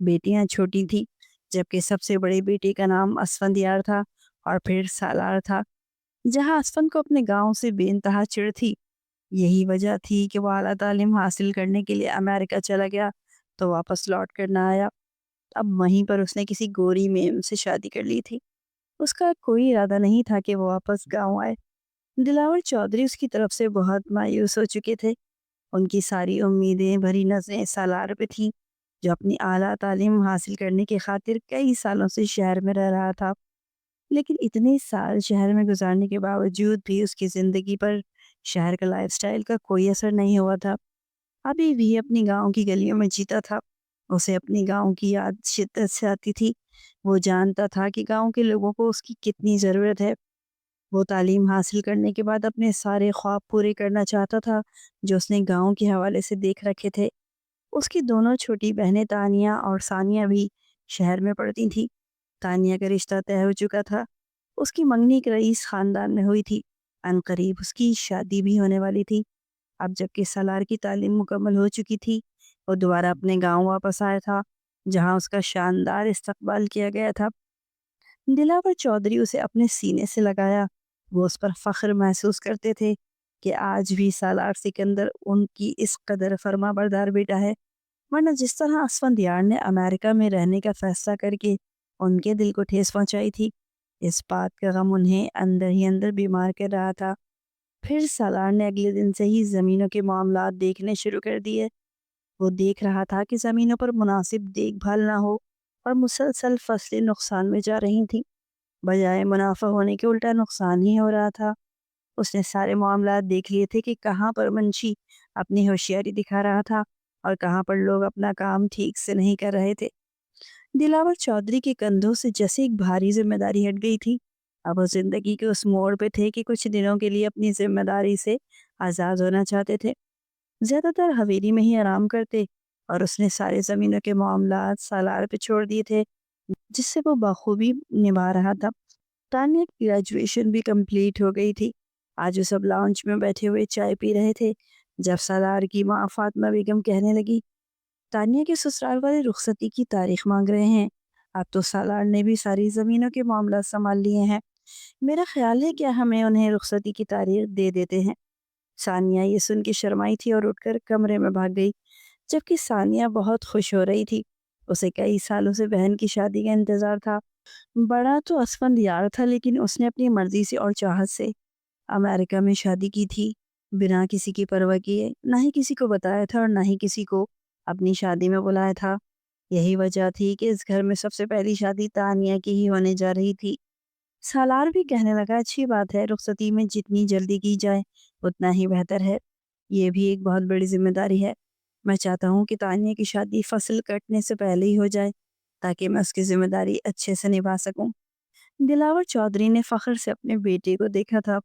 بیٹیاں چھوٹی تھیں، جبکہ سب سے بڑے بیٹے کا نام اسفندیار تھا اور پھر سالار تھا۔ جہاں اسفند کو اپنے گاؤں سے بے انتہا چڑ تھی، یہی وجہ تھی کہ وہ اعلیٰ تعلیم حاصل کرنے کے لیے امریکہ چلا گیا تو واپس لوٹ کر نہ آیا۔ اب وہیں پر اس نے کسی گوری میم سے شادی کر لی تھی۔ اس کا کوئی ارادہ نہیں تھا کہ وہ واپس گاؤں آئے۔ دلاور چودھری اس کی طرف سے بہت مایوس ہو چکے تھے۔ ان کی ساری امیدیں بھری نظریں سالار پہ تھیں، جو اپنی اعلیٰ تعلیم حاصل کرنے کی خاطر کئی سالوں سے شہر میں رہ رہا تھا۔ لیکن اتنے سال شہر میں گزارنے کے باوجود بھی اس کی زندگی پر شہر کا لائف سٹائل کا کوئی اثر نہیں ہوا تھا۔ ابھی بھی اپنی گاؤں کی گلیوں میں جیتا تھا۔ اسے اپنی گاؤں کی یاد شدت سے آتی تھی۔ وہ جانتا تھا کہ گاؤں کے لوگوں کو اس کی کتنی ضرورت ہے۔ وہ تعلیم حاصل کرنے کے بعد اپنے سارے خواب پورے کرنا چاہتا تھا جو اس نے گاؤں کے حوالے سے دیکھ رکھے تھے۔ اس کی دونوں چھوٹی بہنیں تانیہ اور ثانیہ بھی شہر میں پڑھتی تھیں۔ تانیہ کا رشتہ طے ہو چکا تھا۔ اس کی منگنی ایک رئیس خاندان میں ہوئی تھی۔ عنقریب اس کی شادی بھی ہونے والی تھی۔ اب جبکہ سالار کی تعلیم مکمل ہو چکی تھی، وہ دوبارہ اپنے گاؤں واپس آیا تھا، جہاں اس کا شاندار استقبال کیا گیا تھا۔ دلاور چودھری اسے اپنے سینے سے لگایا۔ وہ اس پر فخر محسوس کرتے تھے کہ آج بھی سالار سکندر ان کی اس قدر فرما بردار بیٹا ہے، ورنہ جس طرح اسفندیار نے امریکہ میں رہنے کا فیصلہ کر کے ان کے دل کو ٹھیس پہنچائی تھی، اس بات کا غم انہیں اندر ہی اندر بیمار کر رہا تھا۔ پھر سالار نے اگلے دن سے ہی زمینوں کے معاملات دیکھنے شروع کر دیے۔ وہ دیکھ رہا تھا کہ زمینوں پر مناسب دیکھ بھال نہ ہو اور مسلسل فصلیں نقصان میں جا رہی تھیں، بجائے منافع ہونے کے الٹا نقصان ہی ہو رہا تھا۔ اس نے سارے معاملات دیکھ لیے تھے کہ کہاں پر منشی اپنی ہوشیاری دکھا رہا تھا اور کہاں پر لوگ اپنا کام ٹھیک سے نہیں کر رہے تھے۔ دلاور چودھری کے کندھوں سے جیسے ایک بھاری ذمہ داری ہٹ گئی تھی۔ اب وہ زندگی کے اس موڑ پہ تھے کہ کچھ دنوں کے لیے اپنی ذمہ داری سے آزاد ہونا چاہتے تھے۔ زیادہ تر حویلی میں ہی آرام کرتے اور اس نے سارے زمینوں کے معاملات سالار پہ چھوڑ دیے تھے، جس سے وہ بخوبی نبھا رہا تھا۔ تانیہ کی گریجویشن بھی کمپلیٹ ہو گئی تھی۔ آج وہ سب لاؤنج میں بیٹھے ہوئے چائے پی رہے تھے جب سالار کی ماں فاطمہ بیگم کہنے لگی، تانیہ کے سسرال والے رخصتی کی تاریخ مانگ رہے ہیں۔ اب تو سالار نے بھی ساری زمینوں کے معاملات سنبھال لیے ہیں۔ میرا خیال ہے کہ ہمیں انہیں رخصتی کی تاریخ دے دیتے ہیں۔ ثانیہ یہ سن کے شرمائی تھی اور اٹھ کر کمرے میں بھاگ گئی، جبکہ ثانیہ بہت خوش ہو رہی تھی۔ اسے کئی سالوں سے بہن کی شادی کا انتظار تھا۔ بڑا تو اسفندیار تھا، لیکن اس نے اپنی مرضی سے اور چاہت سے امریکہ میں شادی کی تھی، بنا کسی کی پرواہ کیے۔ نہ ہی کسی کو بتایا تھا اور نہ ہی کسی کو اپنی شادی میں بلایا تھا۔ یہی وجہ تھی کہ اس گھر میں سب سے پہلی شادی تانیہ کی ہی ہونے جا رہی تھی۔ سالار بھی کہنے لگا، اچھی بات ہے، رخصتی میں جتنی جلدی کی جائے اتنا ہی بہتر ہے۔ یہ بھی ایک بہت بڑی ذمہ داری ہے۔ میں چاہتا ہوں کہ تانیہ کی شادی فصل کٹنے سے پہلے ہی ہو جائے تاکہ میں اس کی ذمہ داری اچھے سے نبھا سکوں۔ دلاور چودھری نے فخر سے اپنے بیٹے کو دیکھا تھا۔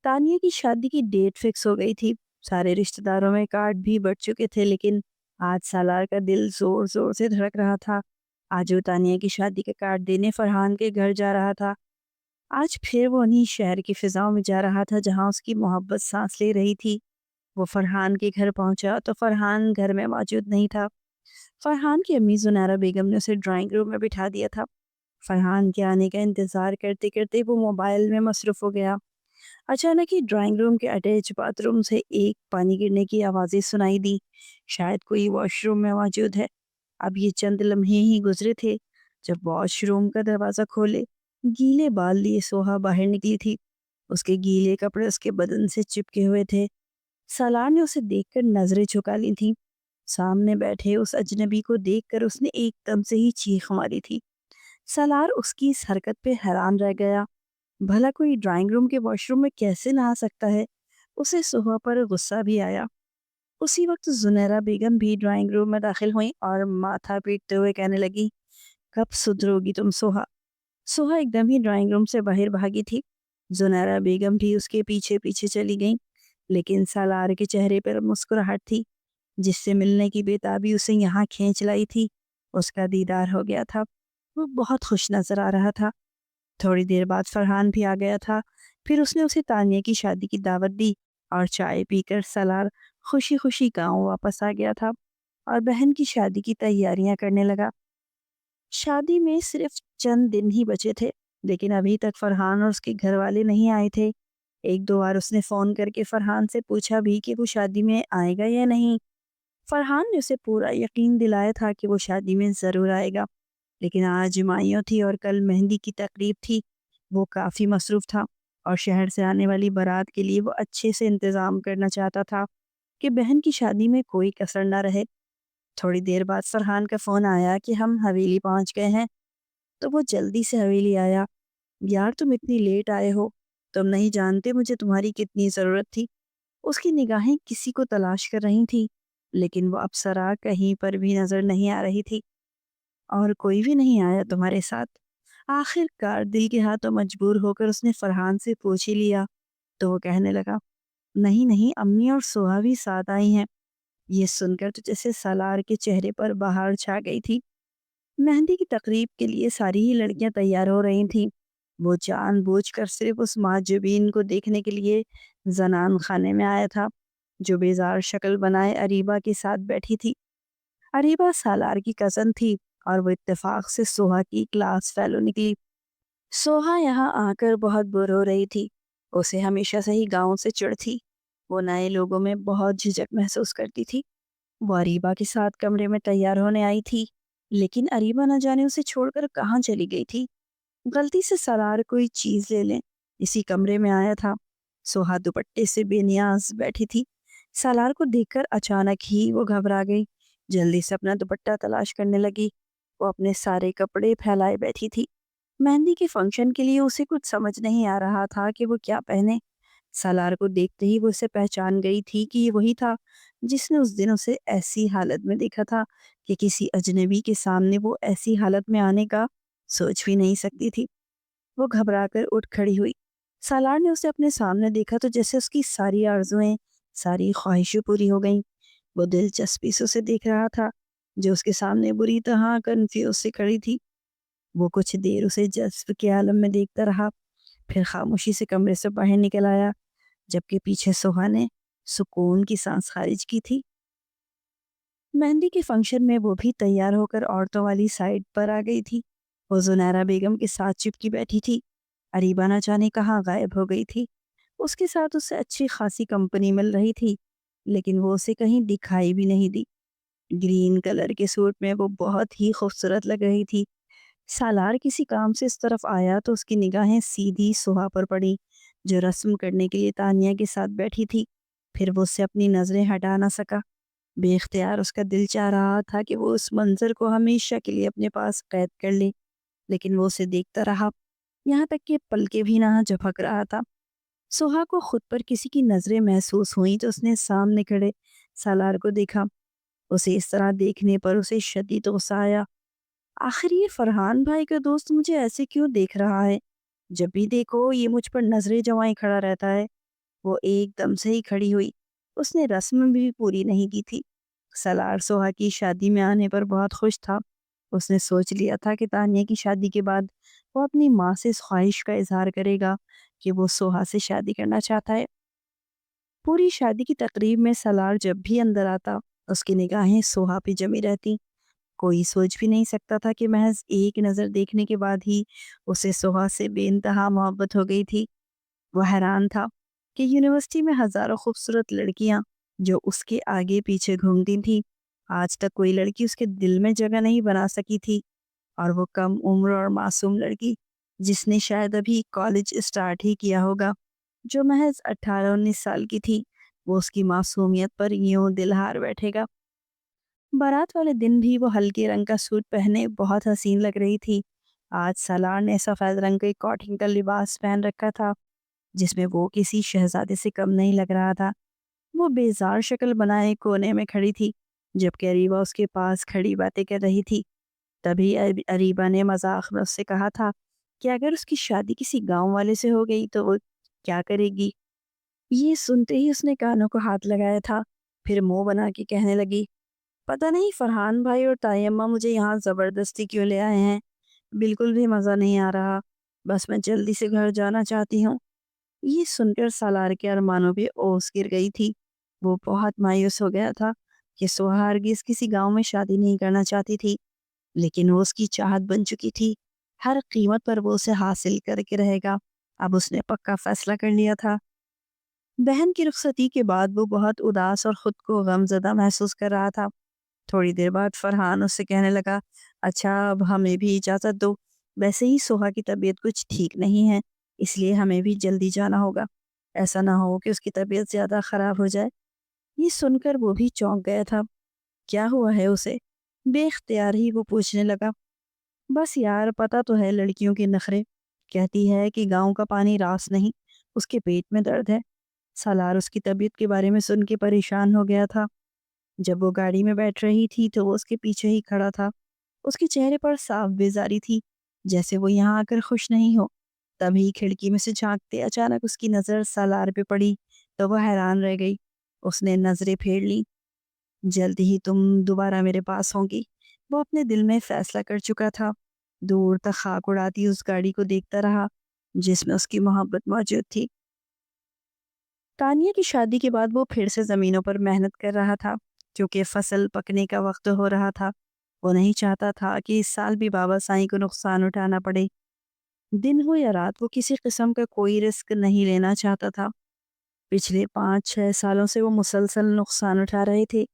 تانیہ کی شادی کی ڈیٹ فکس ہو گئی تھی۔ سارے رشتہ داروں میں کارڈ بھی بٹ چکے تھے، لیکن آج سالار کا دل زور زور سے دھڑک رہا تھا۔ آج وہ تانیہ کی شادی کا کارڈ دینے فرحان کے گھر جا رہا تھا۔ آج پھر وہ انہی شہر کی فضاؤں میں جا رہا تھا جہاں اس کی محبت سانس لے رہی تھی۔ وہ فرحان کے گھر پہنچا تو فرحان گھر میں موجود نہیں تھا۔ فرحان کی امی زنیرہ بیگم نے اسے ڈرائنگ روم میں بٹھا دیا تھا۔ فرحان کے آنے کا انتظار کرتے کرتے وہ موبائل میں مصروف ہو گیا۔ اچانک ہی ڈرائنگ روم کے اٹیچ باتھ روم سے ایک پانی گرنے کی آوازیں سنائی دی۔ شاید کوئی واش روم میں موجود ہے۔ اب یہ چند لمحے ہی گزرے تھے جب واش روم کا دروازہ کھولے گیلے بال لیے سوہا باہر نکلی تھی۔ اس کے گیلے کپڑے اس کے بدن سے چپکے ہوئے تھے۔ سالار نے اسے دیکھ کر نظریں جھکا لی تھیں۔ سامنے بیٹھے اس اجنبی کو دیکھ کر اس نے ایک دم سے ہی چیخ ماری تھی۔ سالار اس کی اس حرکت پہ حیران رہ گیا۔ بھلا کوئی ڈرائنگ روم کے واش روم میں کیسے نہ آ سکتا ہے؟ اسے سوہا پر غصہ بھی آیا۔ اسی وقت زنیرہ بیگم بھی ڈرائنگ روم میں داخل ہوئیں اور ماتھا پیٹتے ہوئے کہنے لگی، کب سدھرو گی تم سوہا؟ سوہا ایک دم ہی ڈرائنگ روم سے باہر بھاگی تھی۔ زنیرہ بیگم بھی اس کے پیچھے پیچھے چلی گئیں، لیکن سالار کے چہرے پر مسکراہٹ تھی، جس سے ملنے کی بےتابی اسے یہاں کھینچ لائی تھی۔ اس کا دیدار ہو گیا تھا۔ وہ بہت خوش نظر آ رہا تھا۔ تھوڑی دیر بعد فرحان بھی آ گیا تھا۔ پھر اس نے اسے تانیہ کی شادی کی دعوت دی اور چائے پی کر سالار خوشی خوشی گاؤں واپس آ گیا تھا۔ اور بہن کی شادی کی تیاریاں کرنے لگا۔ شادی میں صرف چند دن ہی بچے تھے، لیکن ابھی تک فرحان اور اس کے گھر والے نہیں آئے تھے۔ ایک دو بار اس نے فون کر کے فرحان سے پوچھا بھی کہ وہ شادی میں آئے گا یا نہیں۔ فرحان نے اسے پورا یقین دلایا تھا کہ وہ شادی میں ضرور آئے گا، لیکن آج مائیوں تھی اور کل مہندی کی تقریب تھی۔ وہ کافی مصروف تھا اور شہر سے آنے والی بارات کے لیے وہ اچھے سے انتظام کرنا چاہتا تھا کہ بہن کی شادی میں کوئی کسر نہ رہے۔ تھوڑی دیر بعد فرحان کا فون آیا کہ ہم حویلی پہنچ گئے ہیں، تو وہ جلدی سے حویلی آیا۔ یار تم اتنی لیٹ آئے ہو، تم نہیں جانتے مجھے تمہاری کتنی ضرورت تھی۔ اس کی نگاہیں کسی کو تلاش کر رہی تھی، لیکن وہ اپسرا کہیں پر بھی نظر نہیں آ رہی تھی۔ اور کوئی بھی نہیں آیا تمہارے ساتھ؟ آخر کار دل کے ہاتھوں مجبور ہو کر اس نے فرحان سے پوچھ ہی لیا، تو وہ کہنے لگا، نہیں نہیں، امی اور سوہا بھی ساتھ آئی ہیں۔ یہ سن کر تو جیسے سالار کے چہرے پر بہار چھا گئی تھی۔ مہندی کی تقریب کے لیے ساری ہی لڑکیاں تیار ہو رہی تھیں۔ وہ جان بوجھ کر صرف اس معجبین کو دیکھنے کے لیے زنان خانے میں آیا تھا، جو بیزار شکل بنائے اریبہ کے ساتھ بیٹھی تھی۔ اریبہ سالار کی کزن تھی اور وہ اتفاق سے سوہا کی کلاس فیلو نکلی۔ سوہا یہاں آ کر بہت بور ہو رہی تھی۔ اسے ہمیشہ سے ہی گاؤں سے چڑ تھی۔ وہ نئے لوگوں میں بہت جھجک محسوس کرتی تھی۔ وہ اریبہ کے ساتھ کمرے میں تیار ہونے آئی تھی، لیکن اریبہ نہ جانے اسے چھوڑ کر کہاں چلی گئی تھی۔ غلطی سے سالار کوئی چیز لے لیں اسی کمرے میں آیا تھا۔ سوہا دوپٹے سے بے نیاز بیٹھی تھی۔ سالار کو دیکھ کر اچانک ہی وہ گھبرا گئی، جلدی سے اپنا دوپٹہ تلاش کرنے لگی۔ وہ اپنے سارے کپڑے پھیلائے بیٹھی تھی۔ مہندی کے فنکشن کے لیے اسے کچھ سمجھ نہیں آ رہا تھا کہ وہ کیا پہنے۔ سالار کو دیکھتے ہی وہ اسے پہچان گئی تھی کہ یہ وہی تھا جس نے اس دن اسے ایسی حالت میں دیکھا تھا کہ کسی اجنبی کے سامنے وہ ایسی حالت میں آنے کا سوچ بھی نہیں سکتی تھی۔ وہ گھبرا کر اٹھ کھڑی ہوئی۔ سالار نے اسے اپنے سامنے دیکھا تو جیسے اس کی ساری آرزوئیں، ساری خواہشیں پوری ہو گئیں۔ وہ دلچسپی سے اسے دیکھ رہا تھا، جو اس کے سامنے بری طرح کنفیوز سے کھڑی تھی۔ وہ کچھ دیر اسے جذب کے عالم میں دیکھتا رہا، پھر خاموشی سے کمرے سے باہر نکل آیا، جبکہ پیچھے سوہا نے سکون کی سانس خارج کی تھی۔ مہندی کے فنکشن میں وہ بھی تیار ہو کر عورتوں والی سائڈ پر آ گئی تھی۔ وہ زنیرہ بیگم کے ساتھ چپکی بیٹھی تھی۔ اریبہ نہ جانے کہاں غائب ہو گئی تھی۔ اس کے ساتھ اسے اچھی خاصی کمپنی مل رہی تھی، لیکن وہ اسے کہیں دکھائی بھی نہیں دی۔ گرین کلر کے سوٹ میں وہ بہت ہی خوبصورت لگ رہی تھی۔ سالار کسی کام سے اس طرف آیا تو اس کی نگاہیں سیدھی سوہا پر پڑی، جو رسم کرنے کے لیے تانیہ کے ساتھ بیٹھی تھی۔ پھر وہ اس سے اپنی نظریں ہٹا نہ سکا۔ بے اختیار اس کا دل چاہ رہا تھا کہ وہ اس منظر کو ہمیشہ کے لیے اپنے پاس قید کر لے، لیکن وہ اسے دیکھتا رہا، یہاں تک کہ پلکیں بھی نہ جھپک رہا تھا۔ سوہا کو خود پر کسی کی نظریں محسوس ہوئیں تو اس نے سامنے کھڑے سالار کو دیکھا۔ اسے اس طرح دیکھنے پر اسے شدید غصہ آیا۔ آخر یہ فرحان بھائی کا دوست مجھے ایسے کیوں دیکھ رہا ہے؟ جب بھی دیکھو یہ مجھ پر نظریں جمائے کھڑا رہتا ہے۔ وہ ایک دم سے ہی کھڑی ہوئی۔ اس نے رسم بھی پوری نہیں کی تھی۔ سالار سوہا کی شادی میں آنے پر بہت خوش تھا۔ اس نے سوچ لیا تھا کہ تانیہ کی شادی کے بعد وہ اپنی ماں سے اس خواہش کا اظہار کرے گا کہ وہ سوہا سے شادی کرنا چاہتا ہے۔ پوری شادی کی تقریب میں سالار جب بھی اندر آتا، اس کی نگاہیں سوہا پہ جمی رہتی۔ کوئی سوچ بھی نہیں سکتا تھا کہ محض ایک نظر دیکھنے کے بعد ہی اسے سوہا سے بے انتہا محبت ہو گئی تھی۔ وہ حیران تھا کہ یونیورسٹی میں ہزاروں خوبصورت لڑکیاں جو اس کے آگے پیچھے گھومتی تھیں، آج تک کوئی لڑکی اس کے دل میں جگہ نہیں بنا سکی تھی، اور وہ کم عمر اور معصوم لڑکی جس نے شاید ابھی کالج اسٹارٹ ہی کیا ہوگا، جو محض 18-19 سال کی تھی، وہ اس کی معصومیت پر یوں دل ہار بیٹھے گا۔ بارات والے دن بھی وہ ہلکے رنگ کا سوٹ پہنے بہت حسین لگ رہی تھی۔ آج سالار نے سفید رنگ کے کاٹن کا لباس پہن رکھا تھا، جس میں وہ کسی شہزادے سے کم نہیں لگ رہا تھا۔ وہ بیزار شکل بنائے کونے میں کھڑی تھی، جبکہ اریبہ اس کے پاس کھڑی باتیں کر رہی تھی۔ تبھی اریبہ نے مذاق میں اس سے کہا تھا کہ اگر اس کی شادی کسی گاؤں والے سے ہو گئی تو وہ کیا کرے گی۔ یہ سنتے ہی اس نے کانوں کو ہاتھ لگایا تھا، پھر منہ بنا کے کہنے لگی، پتہ نہیں فرحان بھائی اور تائیمہ مجھے یہاں زبردستی کیوں لے آئے ہیں، بالکل بھی مزہ نہیں آ رہا، بس میں جلدی سے گھر جانا چاہتی ہوں۔ یہ سن کر سالار کے ارمانوں پہ اوس گر گئی تھی۔ وہ بہت مایوس ہو گیا تھا کہ سوہا ہرگز کسی گاؤں میں شادی نہیں کرنا چاہتی تھی، لیکن وہ اس کی چاہت بن چکی تھی۔ ہر قیمت پر وہ اسے حاصل کر کے رہے گا۔ اب اس نے پکا فیصلہ کر لیا تھا۔ بہن کی رخصتی کے بعد وہ بہت اداس اور خود کو غمزدہ محسوس کر رہا تھا۔ تھوڑی دیر بعد فرحان اس سے کہنے لگا، اچھا اب ہمیں بھی اجازت دو، ویسے ہی سوہا کی طبیعت کچھ ٹھیک نہیں ہے، اس لیے ہمیں بھی جلدی جانا ہوگا، ایسا نہ ہو کہ اس کی طبیعت زیادہ خراب ہو جائے۔ یہ سن کر وہ بھی چونک گیا تھا۔ کیا ہوا ہے اسے؟ بے اختیار ہی وہ پوچھنے لگا۔ بس یار، پتہ تو ہے لڑکیوں کے نخرے، کہتی ہے کہ گاؤں کا پانی راس نہیں، اس کے پیٹ میں درد ہے۔ سالار اس کی طبیعت کے بارے میں سن کے پریشان ہو گیا تھا۔ جب وہ گاڑی میں بیٹھ رہی تھی تو وہ اس کے پیچھے ہی کھڑا تھا۔ اس کے چہرے پر صاف بیزاری تھی، جیسے وہ یہاں آ کر خوش نہیں ہو۔ تبھی کھڑکی میں سے جھانکتے اچانک اس کی نظر سالار پہ پڑی تو وہ حیران رہ گئی۔ اس نے نظریں پھیر لی۔ جلد ہی تم دوبارہ میرے پاس ہوں گی، وہ اپنے دل میں فیصلہ کر چکا تھا۔ دور تک خاک اڑاتی اس گاڑی کو دیکھتا رہا جس میں اس کی محبت موجود تھی۔ تانیہ کی شادی کے بعد وہ پھر سے زمینوں پر محنت کر رہا تھا، کیونکہ فصل پکنے کا وقت ہو رہا تھا۔ وہ نہیں چاہتا تھا کہ اس سال بھی بابا سائیں کو نقصان اٹھانا پڑے۔ دن ہو یا رات وہ کسی قسم کا کوئی رسک نہیں لینا چاہتا تھا۔ پچھلے 5-6 سالوں سے وہ مسلسل نقصان اٹھا رہے تھے،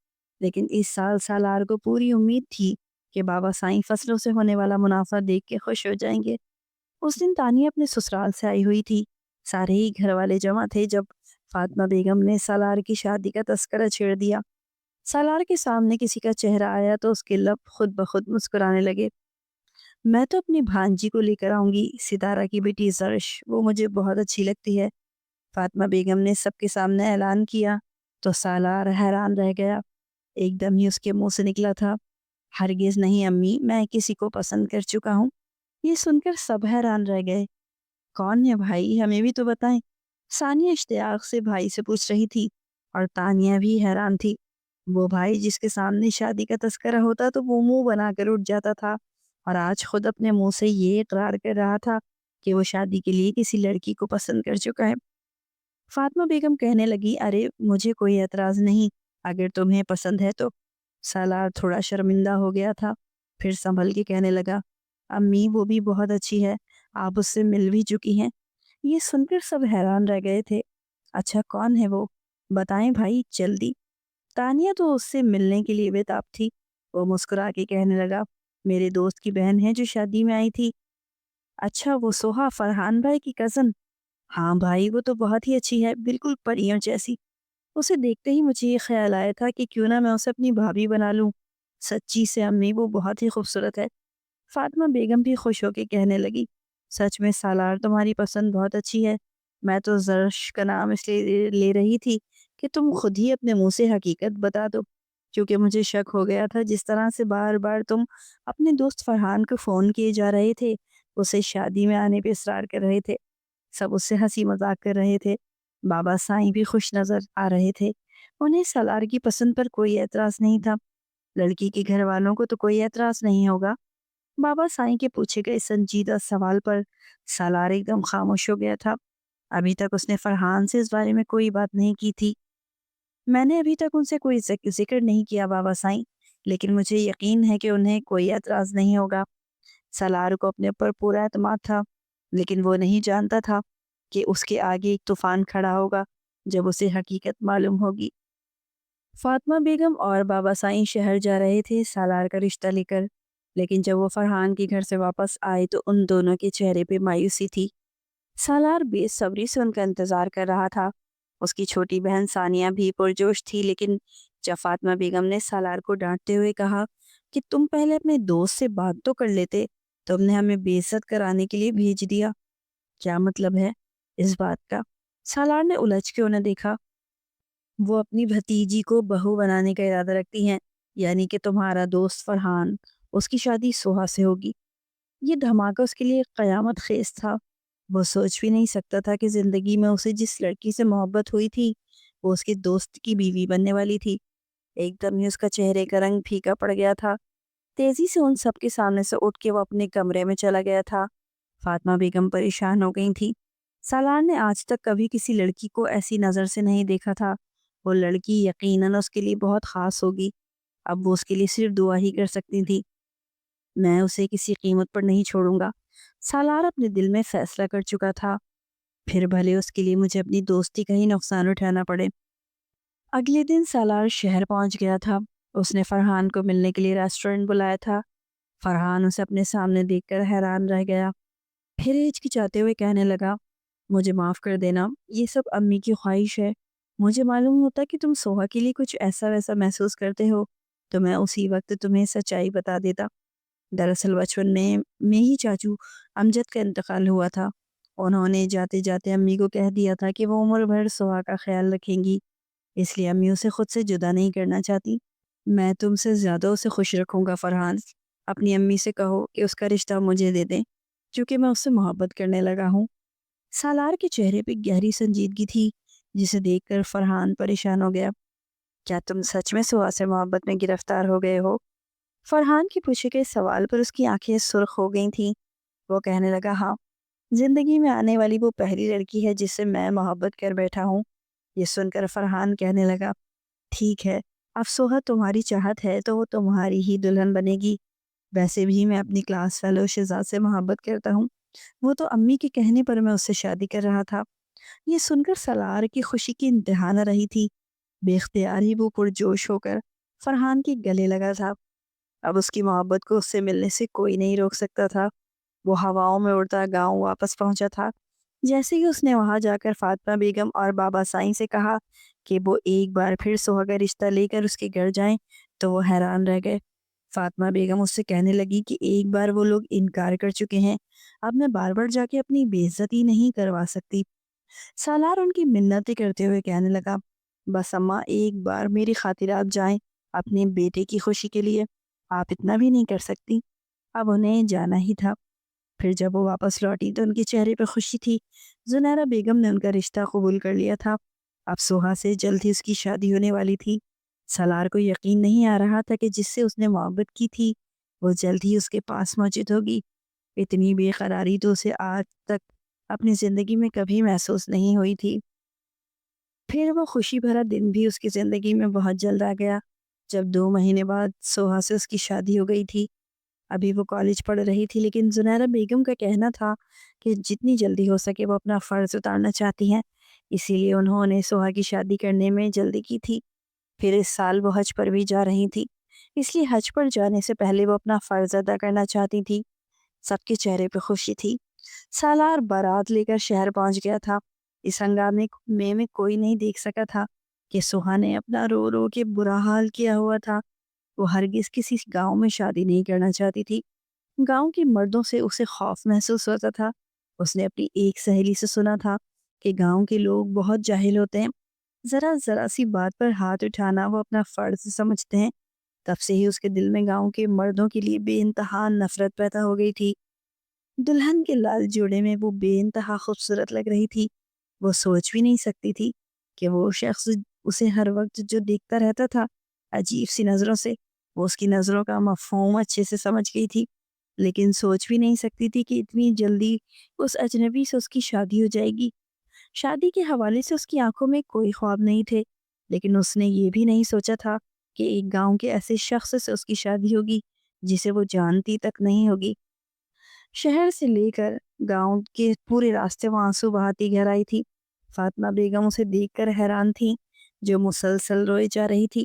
لیکن اس سال سالار کو پوری امید تھی کہ بابا سائیں فصلوں سے ہونے والا منافع دیکھ کے خوش ہو جائیں گے۔ اس دن تانیہ اپنے سسرال سے آئی ہوئی تھی۔ سارے ہی گھر والے جمع تھے جب فاطمہ بیگم نے سالار کی شادی کا تذکرہ چھیڑ دیا۔ سالار کے سامنے کسی کا چہرہ آیا تو اس کے لب خود بخود مسکرانے لگے۔ میں تو اپنی بھانجی کو لے کر آؤں گی، ستارہ کی بیٹی زرش، وہ مجھے بہت اچھی لگتی ہے، فاطمہ بیگم نے سب کے سامنے اعلان کیا تو سالار حیران رہ گیا۔ ایک دم ہی اس کے منہ سے نکلا تھا، ہرگز نہیں امی، میں کسی کو پسند کر چکا ہوں۔ یہ سن کر سب حیران رہ گئے۔ کون ہے بھائی، ہمیں بھی تو بتائیں، ثانیہ اشتیاق سے بھائی سے پوچھ رہی تھی، اور تانیہ بھی حیران تھی۔ وہ بھائی جس کے سامنے شادی کا تذکرہ ہوتا تو وہ منہ بنا کر اٹھ جاتا تھا، اور آج خود اپنے منہ سے یہ اقرار کر رہا تھا کہ وہ شادی کے لیے کسی لڑکی کو پسند کر چکا ہے۔ فاطمہ بیگم کہنے لگی، ارے مجھے کوئی اعتراض نہیں اگر تمہیں پسند ہے تو۔ سالار تھوڑا شرمندہ ہو گیا تھا، پھر سنبھل کے کہنے لگا، امی وہ بھی بہت اچھی ہے، آپ اس سے مل بھی چکی ہیں۔ یہ سن کر سب حیران رہ گئے تھے۔ اچھا کون ہے وہ؟ بتائیں بھائی جلدی۔ تانیہ تو اس سے ملنے کے لیے بے تاب تھی۔ وہ مسکرا کے کہنے لگا، میرے دوست کی بہن ہے جو شادی میں آئی تھی۔ اچھا وہ سوہا، فرحان بھائی کی کزن؟ ہاں بھائی، وہ تو بہت ہی اچھی ہے، بالکل پریوں جیسی۔ اسے دیکھتے ہی مجھے یہ خیال آیا تھا کہ کیوں نہ میں اسے اپنی بھابھی بنا لوں۔ سچی سے امی وہ بہت ہی خوبصورت ہے۔ فاطمہ بیگم بھی خوش ہو کے کہنے لگی، سچ میں سالار تمہاری پسند بہت اچھی ہے۔ میں تو زرش کا نام اس لیے لے رہی تھی کہ تم خود ہی اپنے منہ سے حقیقت بتا دو، کیونکہ مجھے شک ہو گیا تھا جس طرح سے بار بار تم اپنے دوست فرحان کو فون کیے جا رہے تھے، اسے شادی میں آنے پہ اصرار کر رہے تھے، سب اس سے ہنسی مذاق کر رہے تھے۔ بابا سائیں بھی خوش نظر آ رہے تھے، انہیں سالار کی پسند پر کوئی اعتراض نہیں تھا۔ لڑکی کے گھر والوں کو تو کوئی اعتراض نہیں ہوگا۔ بابا سائیں کے پوچھے گئے سنجیدہ سوال پر سالار ایک دم خاموش ہو گیا تھا۔ ابھی تک اس نے فرحان سے اس بارے میں کوئی بات نہیں کی تھی۔ میں نے ابھی تک ان سے کوئی ذکر نہیں کیا بابا سائیں، لیکن مجھے یقین ہے کہ انہیں کوئی اعتراض نہیں ہوگا۔ سالار کو اپنے پر پورا اعتماد تھا، لیکن وہ نہیں جانتا تھا کہ اس کے آگے ایک طوفان کھڑا ہوگا جب اسے حقیقت معلوم ہوگی۔ فاطمہ بیگم اور بابا سائیں شہر جا رہے تھے سالار کا رشتہ لے کر، لیکن جب وہ فرحان کے گھر سے واپس آئے تو ان دونوں کے چہرے پہ مایوسی تھی۔ سالار بے صبری سے ان کا انتظار کر رہا تھا۔ اس کی چھوٹی بہن ثانیہ بھی پرجوش تھی، لیکن جب فاطمہ بیگم نے سالار کو ڈانٹتے ہوئے کہا کہ تم پہلے اپنے دوست سے بات تو کر لیتے، تم نے ہمیں بے عزت کرانے کے لیے بھیج دیا، کیا مطلب ہے اس بات کا؟ سالار نے الجھ کے انہیں دیکھا۔ وہ اپنی بھتیجی کو بہو بنانے کا ارادہ رکھتی ہیں، یعنی کہ تمہارا دوست فرحان، اس کی شادی سوہا سے ہوگی۔ یہ دھماکہ اس کے لیے قیامت خیز تھا۔ وہ سوچ بھی نہیں سکتا تھا کہ زندگی میں اسے جس لڑکی سے محبت ہوئی تھی وہ اس کے دوست کی بیوی بننے والی تھی۔ ایک دم ہی اس کا چہرے کا رنگ پھیکا پڑ گیا تھا۔ تیزی سے ان سب کے سامنے سے اٹھ کے وہ اپنے کمرے میں چلا گیا تھا۔ فاطمہ بیگم پریشان ہو گئی تھی۔ سالار نے آج تک کبھی کسی لڑکی کو ایسی نظر سے نہیں دیکھا تھا۔ وہ لڑکی یقیناً اس کے لیے بہت خاص ہوگی۔ اب وہ اس کے لیے صرف دعا ہی کر سکتی تھی۔ میں اسے کسی قیمت پر نہیں چھوڑوں گا۔ سالار اپنے دل میں فیصلہ کر چکا تھا، پھر بھلے اس کے لیے مجھے اپنی دوستی کا ہی نقصان اٹھانا پڑے۔ اگلے دن سالار شہر پہنچ گیا تھا۔ اس نے فرحان کو ملنے کے لیے ریسٹورنٹ بلایا تھا۔ فرحان اسے اپنے سامنے دیکھ کر حیران رہ گیا، پھر ہچکچاتے ہوئے کہنے لگا، مجھے معاف کر دینا، یہ سب امی کی خواہش ہے۔ مجھے معلوم ہوتا کہ تم سوہا کے لیے کچھ ایسا ویسا محسوس کرتے ہو تو میں اسی وقت تمہیں سچائی بتا دیتا۔ دراصل بچپن میں ہی چاچو امجد کا انتقال ہوا تھا۔ انہوں نے جاتے جاتے امی کو کہہ دیا تھا کہ وہ عمر بھر سوہا کا خیال رکھیں گی، اس لیے امی اسے خود سے جدا نہیں کرنا چاہتی۔ میں تم سے زیادہ اسے خوش رکھوں گا فرحان۔ اپنی امی سے کہو کہ اس کا رشتہ مجھے دے دیں، کیونکہ میں اس سے محبت کرنے لگا ہوں۔ سالار کے چہرے پہ گہری سنجیدگی تھی، جسے دیکھ کر فرحان پریشان ہو گیا۔ کیا تم سچ میں سوہا سے محبت میں گرفتار ہو گئے ہو؟ فرحان کے پوچھے گئے سوال پر اس کی آنکھیں سرخ ہو گئی تھیں۔ وہ کہنے لگا، ہاں، زندگی میں آنے والی وہ پہلی لڑکی ہے جس سے میں محبت کر بیٹھا ہوں۔ یہ سن کر فرحان کہنے لگا، ٹھیک ہے، اب سوہا تمہاری چاہت ہے تو وہ تمہاری ہی دلہن بنے گی۔ ویسے بھی میں اپنی کلاس فیلو شہزاد سے محبت کرتا ہوں، وہ تو امی کے کہنے پر میں اس سے شادی کر رہا تھا۔ یہ سن کر سالار کی خوشی کی انتہا نہ رہی تھی۔ بے اختیار ہی وہ پرجوش ہو کر فرحان کے گلے لگا تھا۔ اب اس کی محبت کو اس سے ملنے سے کوئی نہیں روک سکتا تھا۔ وہ ہواؤں میں اڑتا گاؤں واپس پہنچا تھا۔ جیسے ہی اس نے وہاں جا کر فاطمہ بیگم اور بابا سائیں سے کہا کہ وہ ایک بار پھر سوہا کا رشتہ لے کر اس کے گھر جائیں تو وہ حیران رہ گئے۔ فاطمہ بیگم اس سے کہنے لگی کہ ایک بار وہ لوگ انکار کر چکے ہیں، اب میں بار بار جا کے اپنی بے عزتی نہیں کروا سکتی۔ سالار ان کی منتیں کرتے ہوئے کہنے لگا، بس اماں، ایک بار میری خاطر آپ جائیں، اپنے بیٹے کی خوشی کے لیے آپ اتنا بھی نہیں کر سکتی؟ اب انہیں جانا ہی تھا۔ پھر جب وہ واپس لوٹی تو ان کے چہرے پہ خوشی تھی۔ زنیرہ بیگم نے ان کا رشتہ قبول کر لیا تھا۔ اب سوہا سے جلد ہی اس کی شادی ہونے والی تھی۔ سالار کو یقین نہیں آ رہا تھا کہ جس سے اس نے محبت کی تھی وہ جلد ہی اس کے پاس موجود ہوگی۔ اتنی بے قراری تو اسے آج تک اپنی زندگی میں کبھی محسوس نہیں ہوئی تھی۔ پھر وہ خوشی بھرا دن بھی اس کی زندگی میں بہت جلد آ گیا، جب 2 مہینے بعد سوہا سے اس کی شادی ہو گئی تھی۔ ابھی وہ کالج پڑھ رہی تھی، لیکن زنیرہ بیگم کا کہنا تھا کہ جتنی جلدی ہو سکے وہ اپنا فرض اتارنا چاہتی ہیں، اسی لیے انہوں نے سوہا کی شادی کرنے میں جلدی کی تھی۔ پھر اس سال وہ حج پر بھی جا رہی تھی، اس لیے حج پر جانے سے پہلے وہ اپنا فرض ادا کرنا چاہتی تھی۔ سب کے چہرے پہ خوشی تھی۔ سالار بارات لے کر شہر پہنچ گیا تھا۔ اس ہنگامے میں کوئی نہیں دیکھ سکا تھا کہ سوہا نے اپنا رو رو کے برا حال کیا ہوا تھا۔ وہ ہرگز کسی گاؤں میں شادی نہیں کرنا چاہتی تھی۔ گاؤں کے مردوں سے اسے خوف محسوس ہوتا تھا۔ اس نے اپنی ایک سہیلی سے سنا تھا کہ گاؤں کے لوگ بہت جاہل ہوتے ہیں، ذرا ذرا سی بات پر ہاتھ اٹھانا وہ اپنا فرض سمجھتے ہیں۔ تب سے ہی اس کے دل میں گاؤں کے مردوں کے لیے بے انتہا نفرت پیدا ہو گئی تھی۔ دلہن کے لال جوڑے میں وہ بے انتہا خوبصورت لگ رہی تھی۔ وہ سوچ بھی نہیں سکتی تھی کہ وہ شخص اسے ہر وقت جو دیکھتا رہتا تھا عجیب سی نظروں سے، وہ اس کی نظروں کا مفہوم اچھے سے سمجھ گئی تھی، لیکن سوچ بھی نہیں سکتی تھی کہ اتنی جلدی اس اجنبی سے اس کی شادی ہو جائے گی۔ شادی کے حوالے سے اس کی آنکھوں میں کوئی خواب نہیں تھے، لیکن اس نے یہ بھی نہیں سوچا تھا کہ ایک گاؤں کے ایسے شخص سے اس کی شادی ہوگی جسے وہ جانتی تک نہیں ہوگی۔ شہر سے لے کر گاؤں کے پورے راستے وہ آنسو بہاتی گھر آئی تھی۔ فاطمہ بیگم اسے دیکھ کر حیران تھی، جو مسلسل روئے جا رہی تھی۔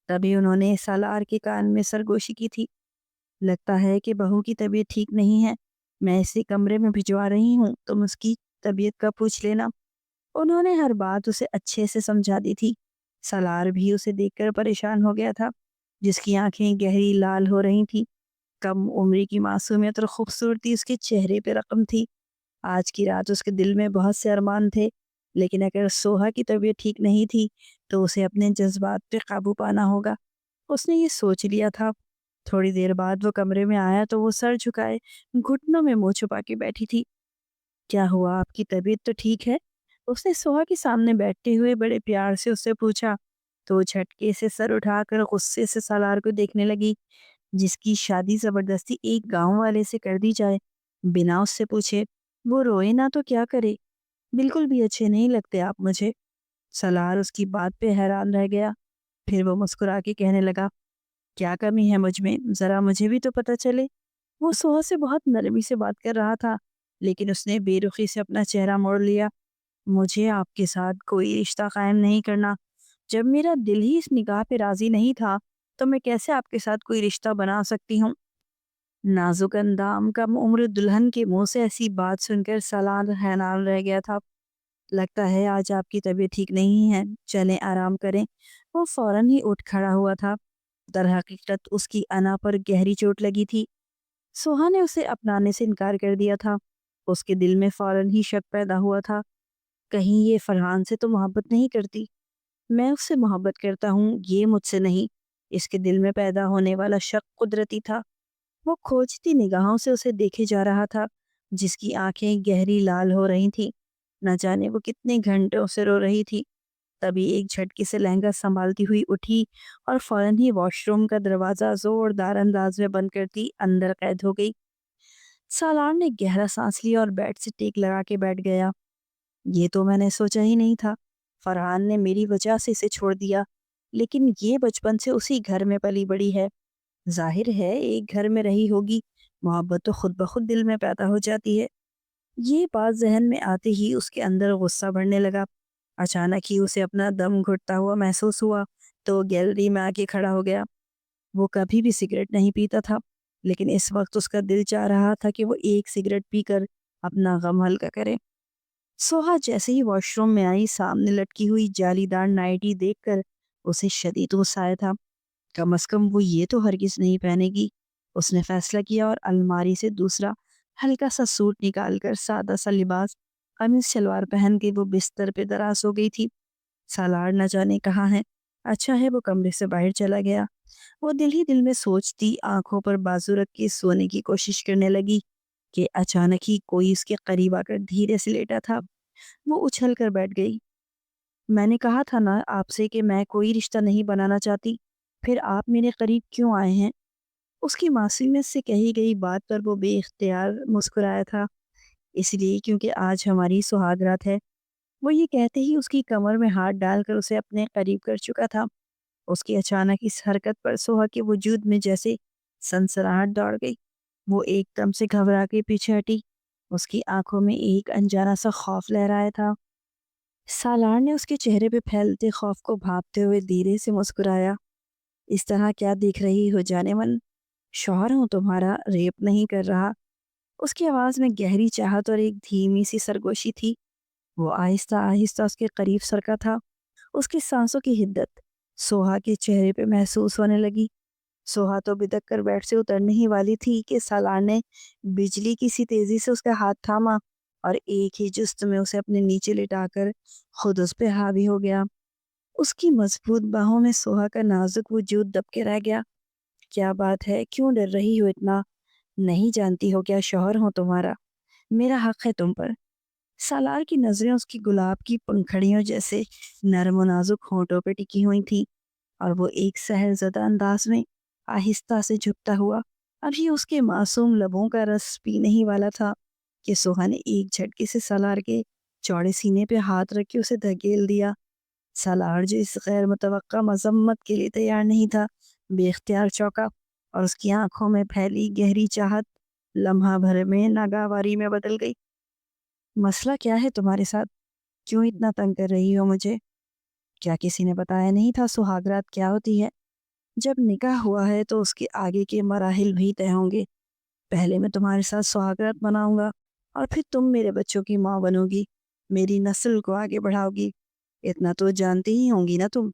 تبھی انہوں نے سالار کے کان میں سرگوشی کی تھی، لگتا ہے کہ بہو کی طبیعت ٹھیک نہیں ہے، میں اسے کمرے میں بھجوا رہی ہوں، تم اس کی طبیعت کا پوچھ لینا۔ انہوں نے ہر بات اسے اچھے سے سمجھا دی تھی۔ سالار بھی اسے دیکھ کر پریشان ہو گیا تھا، جس کی آنکھیں گہری لال ہو رہی تھی۔ کم عمری کی معصومیت اور خوبصورتی اس کے چہرے پہ رقم تھی۔ آج کی رات اس کے دل میں بہت سے ارمان تھے، لیکن اگر سوہا کی طبیعت ٹھیک نہیں تھی تو اسے اپنے جذبات پہ قابو پانا ہوگا۔ اس نے یہ سوچ لیا تھا۔ تھوڑی دیر بعد وہ کمرے میں آیا تو وہ سر جھکائے گھٹنوں میں منہ چھپا کے بیٹھی تھی۔ کیا ہوا، آپ کی طبیعت تو ٹھیک ہے؟ اس نے سوہا کے سامنے بیٹھتے ہوئے بڑے پیار سے اس سے پوچھا، تو وہ جھٹکے سے سر اٹھا کر غصے سے سالار کو دیکھنے لگی، جس کی شادی زبردستی ایک گاؤں والے سے کر دی جائے بنا اس سے پوچھے۔ وہ روئے نہ تو کیا کرے، بالکل بھی اچھے نہیں لگتے آپ مجھے۔ سالار اس کی بات پہ حیران رہ گیا، پھر وہ مسکرا کے کہنے لگا، کیا کمی ہے مجھ میں؟ ذرا مجھے بھی تو پتہ چلے۔ وہ سوہا سے بہت نرمی سے بات کر رہا تھا، لیکن اس نے بے رخی سے اپنا چہرہ موڑ لیا۔ مجھے آپ کے ساتھ کوئی رشتہ قائم نہیں کرنا۔ جب میرا دل ہی اس نکاح پہ راضی نہیں تھا تو میں کیسے آپ کے ساتھ کوئی رشتہ بنا سکتی ہوں؟ نازک اندام کم عمر دلہن کے منہ سے ایسی بات سن کر سالار حیران رہ گیا تھا۔ لگتا ہے آج آپ کی طبیعت ٹھیک نہیں ہے، چلیں آرام کریں۔ وہ فوراً ہی اٹھ کھڑا ہوا تھا۔ در حقیقت اس کی انا پر گہری چوٹ لگی تھی۔ سوہا نے اسے اپنانے سے انکار کر دیا تھا۔ اس کے دل میں فوراً ہی شک پیدا ہوا تھا، کہیں یہ فرحان سے تو محبت نہیں کرتی؟ میں اس سے محبت کرتا ہوں، یہ مجھ سے نہیں۔ اس کے دل میں پیدا ہونے والا شک قدرتی تھا۔ وہ کھوجتی نگاہوں سے اسے دیکھے جا رہا تھا، جس کی آنکھیں گہری لال ہو رہی تھیں۔ نہ جانے وہ کتنے گھنٹوں سے رو رہی تھی۔ تبھی ایک جھٹکے سے لہنگا سنبھالتی ہوئی اٹھی اور فوراً ہی واش روم کا دروازہ زوردار انداز میں بند کرتی اندر قید ہو گئی۔ سالار نے گہرا سانس لیا اور بیڈ سے ٹیک لگا کے بیٹھ گیا۔ یہ تو میں نے سوچا ہی نہیں تھا۔ فرحان نے میری وجہ سے اسے چھوڑ دیا، لیکن یہ بچپن سے اسی گھر میں پلی بڑی ہے۔ ظاہر ہے ایک گھر میں رہی ہوگی، محبت تو خود بخود دل میں پیدا ہو جاتی ہے۔ یہ بات ذہن میں آتے ہی اس کے اندر غصہ بڑھنے لگا۔ اچانک ہی اسے اپنا دم گھٹتا ہوا محسوس ہوا تو گیلری میں آ کے کھڑا ہو گیا۔ وہ کبھی بھی سگریٹ نہیں پیتا تھا، لیکن اس وقت اس کا دل چاہ رہا تھا کہ وہ ایک سگریٹ پی کر اپنا غم ہلکا کرے۔ سوہا جیسے ہی واش روم میں آئی، سامنے لٹکی ہوئی جالی دار نائٹی دیکھ کر اسے شدید غصہ آیا تھا۔ کم از کم وہ یہ تو ہرگز نہیں پہنے گی۔ اس نے فیصلہ کیا اور الماری سے دوسرا ہلکا سا سوٹ نکال کر سادہ سا لباس قمیص شلوار پہن کے وہ بستر پہ دراز ہو گئی تھی۔ سالار نہ جانے کہاں ہے۔ اچھا ہے وہ کمرے سے باہر چلا گیا۔ وہ دل ہی دل میں سوچتی آنکھوں پر بازو رکھ کے سونے کی کوشش کرنے لگی کہ اچانک ہی کوئی اس کے قریب آ کر دھیرے سے لیٹا تھا۔ وہ اچھل کر بیٹھ گئی۔ میں نے کہا تھا نا آپ سے کہ میں کوئی رشتہ نہیں بنانا چاہتی، پھر آپ میرے قریب کیوں آئے ہیں؟ اس کی معصومیت سے کہی گئی بات پر وہ بے اختیار مسکرایا تھا۔ اس لیے کیونکہ آج ہماری سہاگ رات ہے۔ وہ یہ کہتے ہی اس کی کمر میں ہاتھ ڈال کر اسے اپنے قریب کر چکا تھا۔ اس کی اچانک اس حرکت پر سوہا کے وجود میں جیسے سنسناہٹ دوڑ گئی۔ وہ ایک دم سے گھبرا کے پیچھے ہٹی۔ اس کی آنکھوں میں ایک انجانا سا خوف لہرایا تھا۔ سالار نے اس کے چہرے پہ پھیلتے خوف کو بھانپتے ہوئے دھیرے سے مسکرایا۔ اس طرح کیا دیکھ رہی ہو جانے من؟ شوہر ہوں تمہارا، ریپ نہیں کر رہا۔ اس کی آواز میں گہری چاہت اور ایک دھیمی سی سرگوشی تھی۔ وہ آہستہ آہستہ اس کے قریب سرکا تھا۔ اس کی سانسوں کی حدت سوہا کے چہرے پہ محسوس ہونے لگی۔ سوہا تو بدک کر بیڈ سے اترنے ہی والی تھی کہ سالار نے بجلی کی سی تیزی سے اس کا ہاتھ تھاما اور ایک ہی جست میں اسے اپنے نیچے لٹا کر خود اس پہ حاوی ہو گیا۔ اس کی مضبوط باہوں میں سوہا کا نازک وجود دب کے رہ گیا۔ کیا بات ہے، کیوں ڈر رہی ہو اتنا؟ نہیں جانتی ہو کیا شوہر ہوں تمہارا؟ میرا حق ہے تم پر۔ سالار کی نظریں اس کی گلاب کی پنکھڑیوں جیسے نرم و نازک ہونٹوں پہ ٹکی ہوئی تھیں، اور وہ ایک سحر زدہ انداز میں آہستہ سے جھکتا ہوا ابھی اس کے معصوم لبوں کا رس پینے ہی والا تھا کہ سوہا نے ایک جھٹکے سے سالار کے چوڑے سینے پہ ہاتھ رکھ کے اسے دھکیل دیا۔ سالار جو اس غیر متوقع مذمت کے لیے تیار نہیں تھا، بے اختیار چوکا، اور اس کی آنکھوں میں پھیلی گہری چاہت لمحہ بھر میں ناگہانی میں بدل گئی۔ مسئلہ کیا ہے تمہارے ساتھ؟ کیوں اتنا تنگ کر رہی ہو مجھے؟ کیا کسی نے بتایا نہیں تھا سہاگرات کیا ہوتی ہے؟ جب نکاح ہوا ہے تو اس کے آگے کے مراحل بھی طے ہوں گے۔ پہلے میں تمہارے ساتھ سہاگرات مناؤں گا اور پھر تم میرے بچوں کی ماں بنو گی، میری نسل کو آگے بڑھاؤ گی۔ اتنا تو جانتی ہی ہوں گی نا تم۔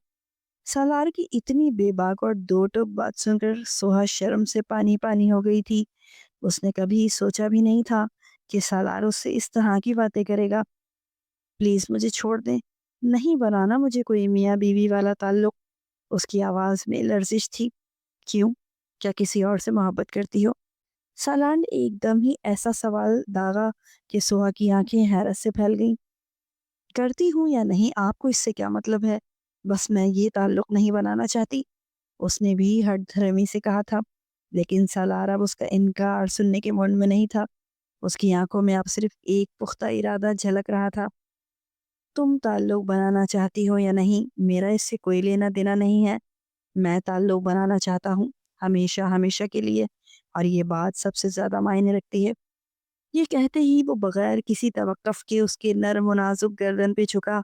سالار کی اتنی بے باک اور دو ٹوک بات سن کر سوہا شرم سے پانی پانی ہو گئی تھی۔ اس نے کبھی سوچا بھی نہیں تھا کہ سالار اس سے اس طرح کی باتیں کرے گا۔ پلیز مجھے چھوڑ دیں، نہیں بنانا مجھے کوئی میاں بیوی والا تعلق۔ اس کی آواز میں لرزش تھی۔ کیوں؟ کیا کسی اور سے محبت کرتی ہو؟ سالار نے ایک دم ہی ایسا سوال داغا کہ سوہا کی آنکھیں حیرت سے پھیل گئیں۔ کرتی ہوں یا نہیں آپ کو اس سے کیا مطلب ہے؟ بس میں یہ تعلق نہیں بنانا چاہتی۔ اس نے بھی ہٹ دھرمی سے کہا تھا، لیکن سالار اب اس کا انکار سننے کے موڈ میں نہیں تھا۔ اس کی آنکھوں میں اب صرف ایک پختہ ارادہ جھلک رہا تھا۔ تم تعلق بنانا چاہتی ہو یا نہیں، میرا اس سے کوئی لینا دینا نہیں ہے۔ میں تعلق بنانا چاہتا ہوں، ہمیشہ ہمیشہ کے لیے، اور یہ بات سب سے زیادہ معنی رکھتی ہے۔ یہ کہتے ہی وہ بغیر کسی توقف کے اس کے نرم و نازک گردن پہ جھکا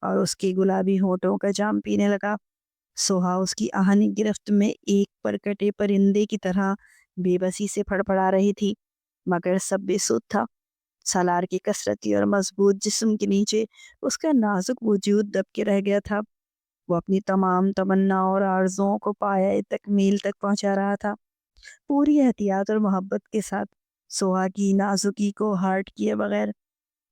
اور اس کے گلابی ہونٹوں کا جام پینے لگا۔ سوہا اس کی آہنی گرفت میں ایک پرکٹے پرندے کی طرح بے بسی سے پھڑپڑا رہی تھی، مگر سب بے سود تھا۔ سالار کی کثرتی اور مضبوط جسم کے نیچے اس کا نازک وجود دب کے رہ گیا تھا۔ وہ اپنی تمام تمنا اور آرزوؤں کو پایہ تکمیل تک پہنچا رہا تھا، پوری احتیاط اور محبت کے ساتھ، سوہا کی نازکی کو ہارٹ کیے بغیر۔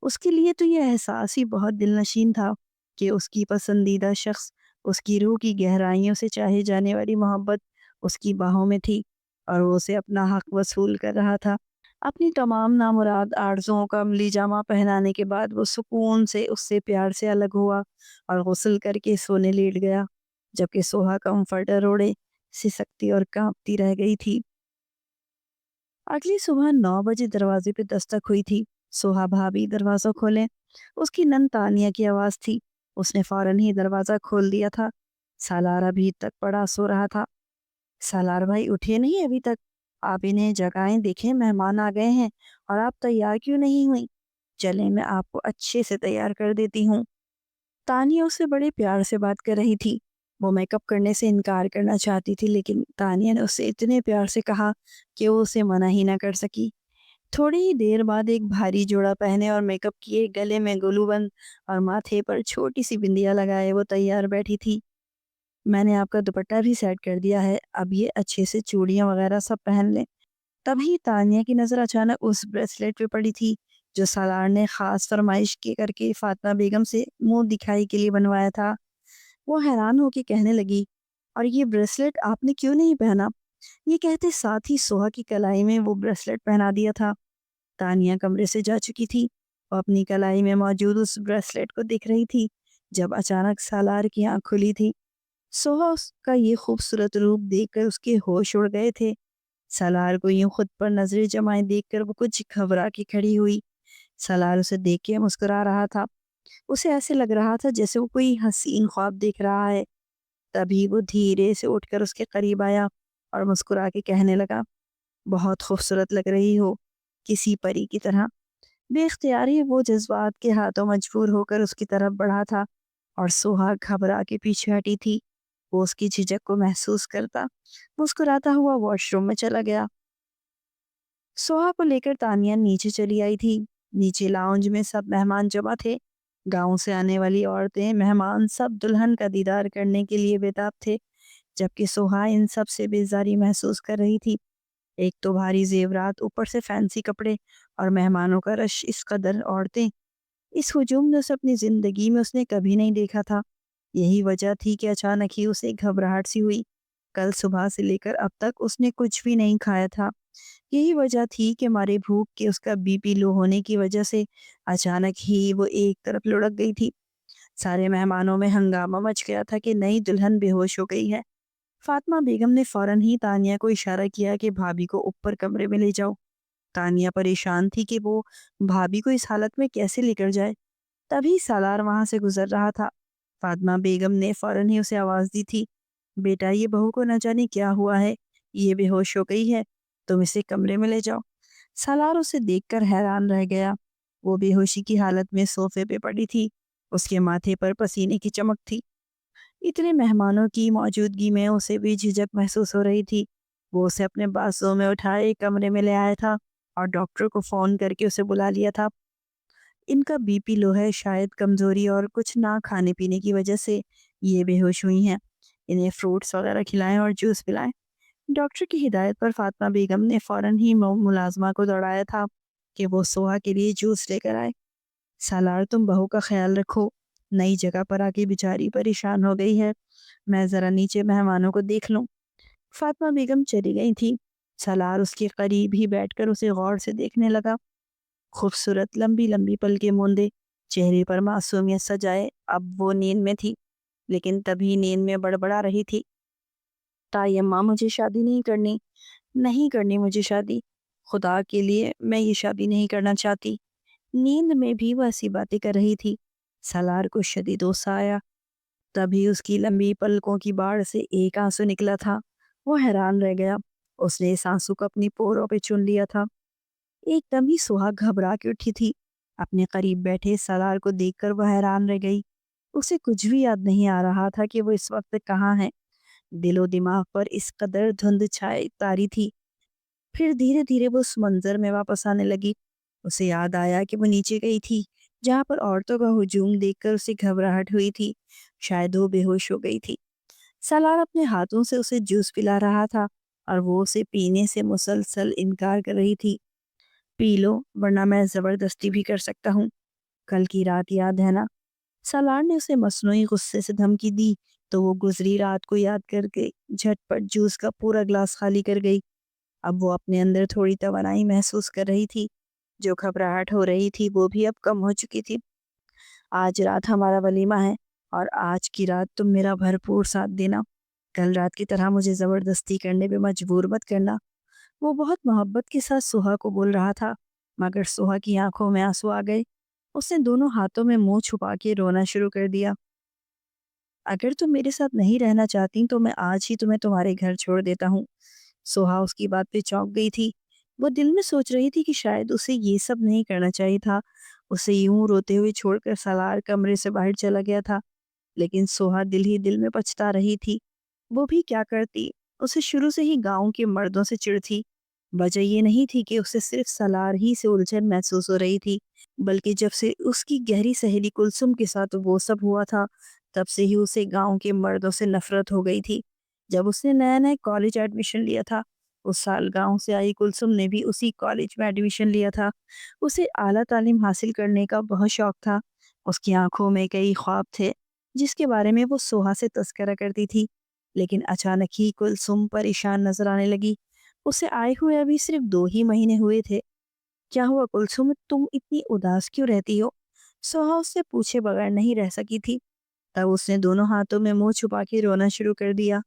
اس کے لیے تو یہ احساس ہی بہت دل نشین تھا کہ اس کی پسندیدہ شخص، اس کی روح کی گہرائیوں سے چاہے جانے والی محبت اس کی باہوں میں تھی، اور وہ اسے اپنا حق وصول کر رہا تھا۔ اپنی تمام نامراد آرزوؤں کا عملی جامہ پہنانے کے بعد وہ سکون سے اس سے پیار سے الگ ہوا اور غسل کر کے سونے لیٹ گیا، جبکہ سوہا کمفرٹر اوڑے سسکتی اور کانپتی رہ گئی تھی۔ اگلی صبح 9 بجے دروازے پہ دستک ہوئی تھی۔ سوہا بھابی دروازہ کھولیں، اس کی نند تانیہ کی آواز تھی۔ اس نے فوراً ہی دروازہ کھول دیا تھا۔ سالار ابھی تک پڑا سو رہا تھا۔ سالار بھائی اٹھے نہیں ابھی تک؟ آپ انہیں جگائیں، دیکھیں مہمان آ گئے ہیں، اور آپ تیار کیوں نہیں ہوئی؟ چلیں میں آپ کو اچھے سے تیار کر دیتی ہوں۔ تانیہ اسے بڑے پیار سے بات کر رہی تھی۔ وہ میک اپ کرنے سے انکار کرنا چاہتی تھی، لیکن تانیہ نے اسے اتنے پیار سے کہا کہ وہ اسے منع ہی نہ کر سکی۔ تھوڑی ہی دیر بعد ایک بھاری جوڑا پہنے اور میک اپ کیے، گلے میں گلو بند اور ماتھے پر چھوٹی سی بندیا لگائے وہ تیار بیٹھی تھی۔ میں نے آپ کا دوپٹہ بھی سیٹ کر دیا ہے، اب یہ اچھے سے چوڑیاں وغیرہ سب پہن لیں۔ تبھی تانیہ کی نظر اچانک اس بریسلیٹ پہ پڑی تھی جو سالار نے خاص فرمائش کے کر کے فاطمہ بیگم سے منہ دکھائی کے لیے بنوایا تھا۔ وہ حیران ہو کے کہنے لگی، اور یہ بریسلیٹ آپ نے کیوں نہیں پہنا؟ یہ کہتے ساتھ ہی سوہا کی کلائی میں وہ بریسلیٹ پہنا دیا تھا۔ تانیہ کمرے سے جا چکی تھی، وہ اپنی کلائی میں موجود اس بریسلیٹ کو دیکھ رہی تھی جب اچانک سالار کی آنکھ کھلی تھی۔ سوہا اس کا یہ خوبصورت روپ دیکھ کر اس کے ہوش اڑ گئے تھے۔ سالار کو یوں خود پر نظریں جمائے دیکھ کر وہ کچھ گھبرا کے کھڑی ہوئی۔ سالار اسے دیکھ کے مسکرا رہا تھا۔ اسے ایسے لگ رہا تھا جیسے وہ کوئی حسین خواب دیکھ رہا ہے۔ تبھی وہ دھیرے سے اٹھ کر اس کے قریب آیا اور مسکرا کے کہنے لگا، بہت خوبصورت لگ رہی ہو، کسی پری کی طرح۔ بے اختیار ہی وہ جذبات کے ہاتھوں مجبور ہو کر اس کی طرف بڑھا تھا، اور سوہا گھبرا کے پیچھے ہٹی تھی۔ وہ اس کی جھجک کو محسوس کرتا مسکراتا ہوا واش روم میں چلا گیا۔ سوہا کو لے کر تانیہ نیچے چلی آئی تھی۔ نیچے لاؤنج میں سب مہمان جمع تھے۔ گاؤں سے آنے والی عورتیں، مہمان سب دلہن کا دیدار کرنے کے لیے بےتاب تھے، جبکہ سوہا ان سب سے بیزاری محسوس کر رہی تھی۔ ایک تو بھاری زیورات، اوپر سے فینسی کپڑے اور مہمانوں کا رش، اس قدر عورتیں، اس ہجوم نے اسے اپنی زندگی میں اس نے کبھی نہیں دیکھا تھا۔ یہی وجہ تھی کہ اچانک ہی اسے گھبراہٹ سی ہوئی۔ کل صبح سے لے کر اب تک اس نے کچھ بھی نہیں کھایا تھا۔ یہی وجہ تھی کہ مارے بھوک کے اس کا بی پی لو ہونے کی وجہ سے اچانک ہی وہ ایک طرف لڑک گئی تھی۔ سارے مہمانوں میں ہنگامہ مچ گیا تھا کہ نئی دلہن بے ہوش ہو گئی ہے۔ فاطمہ بیگم نے فوراً ہی تانیہ کو اشارہ کیا کہ بھابھی کو اوپر کمرے میں لے جاؤ۔ تانیہ پریشان تھی کہ وہ بھابھی کو اس حالت میں کیسے لے کر جائے۔ تبھی سالار وہاں سے گزر رہا تھا۔ فاطمہ بیگم نے فوراً ہی اسے آواز دی تھی، بیٹا یہ بہو کو نہ جانے کیا ہوا ہے، یہ بے ہوش ہو گئی ہے، تم اسے کمرے میں لے جاؤ۔ سالار اسے دیکھ کر حیران رہ گیا۔ وہ بے ہوشی کی حالت میں صوفے پہ پڑی تھی، اس کے ماتھے پر پسینے کی چمک تھی۔ اتنے مہمانوں کی موجودگی میں اسے بھی جھجک محسوس ہو رہی تھی۔ وہ اسے اپنے بازوں میں اٹھائے کمرے میں لے آیا تھا اور ڈاکٹر کو فون کر کے اسے بلا لیا تھا۔ ان کا بی پی لو ہے، شاید کمزوری اور کچھ نہ کھانے پینے کی وجہ سے یہ بے ہوش ہوئی ہیں۔ انہیں فروٹس وغیرہ کھلائیں اور جوس پلائیں۔ ڈاکٹر کی ہدایت پر فاطمہ بیگم نے فوراً ہی ملازمہ کو دوڑایا تھا کہ وہ سوہا کے لیے جوس لے کر آئے۔ سالار تم بہو کا خیال رکھو، نئی جگہ پر آ کے بیچاری پریشان ہو گئی ہے، میں ذرا نیچے مہمانوں کو دیکھ لوں۔ فاطمہ بیگم چلی گئی تھی۔ سالار اس کے قریب ہی بیٹھ کر اسے غور سے دیکھنے لگا۔ خوبصورت لمبی لمبی پلکیں مونڈے، چہرے پر معصومیت سجائے، اب وہ نیند میں تھی، لیکن تبھی نیند میں بڑبڑا رہی تھی، تائی اماں مجھے شادی نہیں کرنی، نہیں کرنی مجھے شادی، خدا کے لیے میں یہ شادی نہیں کرنا چاہتی۔ نیند میں بھی وہ ایسی باتیں کر رہی تھی۔ سالار کو شدید غصہ آیا۔ تبھی اس کی لمبی پلکوں کی باڑ سے ایک آنسو نکلا تھا۔ وہ حیران رہ گیا۔ اس نے اس آنسو کو اپنی پوروں پہ چن لیا تھا۔ ایک دم ہی سوہا گھبرا کے اٹھی تھی۔ اپنے قریب بیٹھے سالار کو دیکھ کر وہ حیران رہ گئی۔ اسے کچھ بھی یاد نہیں آ رہا تھا کہ وہ اس وقت کہاں ہے۔ دل و دماغ پر اس قدر دھند چھائے تاری تھی۔ پھر دھیرے دھیرے وہ اس منظر میں واپس آنے لگی۔ اسے یاد آیا کہ وہ نیچے گئی تھی جہاں پر عورتوں کا ہجوم دیکھ کر اسے گھبراہٹ ہوئی تھی۔ شاید وہ بے ہوش ہو گئی تھی۔ سالار اپنے ہاتھوں سے اسے جوس پلا رہا تھا اور وہ اسے پینے سے مسلسل انکار کر رہی تھی۔ پی لو ورنہ میں زبردستی بھی کر سکتا ہوں۔ کل کی رات یاد ہے نا؟ سالار نے اسے مصنوعی غصے سے دھمکی دی تو وہ گزری رات کو یاد کر کے جھٹ پٹ جوس کا پورا گلاس خالی کر گئی۔ اب وہ اپنے اندر تھوڑی توانائی محسوس کر رہی تھی۔ جو گھبراہٹ ہو رہی تھی وہ بھی اب کم ہو چکی تھی۔ آج رات ہمارا ولیمہ ہے اور آج کی رات تم میرا بھرپور ساتھ دینا۔ کل رات کی طرح مجھے زبردستی کرنے پہ مجبور مت کرنا۔ وہ بہت محبت کے ساتھ سوہا کو بول رہا تھا، مگر سوہا کی آنکھوں میں آنسو آ گئے۔ اس نے دونوں ہاتھوں میں منہ چھپا کے رونا شروع کر دیا۔ اگر تم میرے ساتھ نہیں رہنا چاہتی تو میں آج ہی تمہیں تمہارے گھر چھوڑ دیتا ہوں۔ سوہا اس کی بات پہ چونک گئی تھی۔ وہ دل میں سوچ رہی تھی کہ شاید اسے یہ سب نہیں کرنا چاہیے تھا۔ اسے یوں روتے ہوئے چھوڑ کر سالار کمرے سے باہر چلا گیا تھا، لیکن سوہا دل ہی دل میں پچھتا رہی تھی۔ وہ بھی کیا کرتی؟ اسے شروع سے ہی گاؤں کے مردوں سے چڑ تھی۔ وجہ یہ نہیں تھی کہ اسے صرف سالار ہی سے الجھن محسوس ہو رہی تھی، بلکہ جب سے اس کی گہری سہیلی کلثوم کے ساتھ وہ سب ہوا تھا تب سے ہی اسے گاؤں کے مردوں سے نفرت ہو گئی تھی۔ جب اس نے نیا نیا کالج ایڈمیشن لیا تھا، اس سال گاؤں سے آئی کلثوم نے بھی اسی کالج میں ایڈمیشن لیا تھا۔ اسے اعلیٰ تعلیم حاصل کرنے کا بہت شوق تھا۔ اس کی آنکھوں میں کئی خواب تھے جس کے بارے میں وہ سوہا سے تذکرہ کرتی تھی، لیکن اچانک ہی کلثوم پریشان نظر آنے لگی۔ اسے آئے ہوئے ابھی صرف 2 ہی مہینے ہوئے تھے۔ کیا ہوا کلثوم، تم اتنی اداس کیوں رہتی ہو؟ سوہا اس سے پوچھے بغیر نہیں رہ سکی تھی۔ تب اس نے دونوں ہاتھوں میں منہ چھپا کے رونا شروع کر دیا۔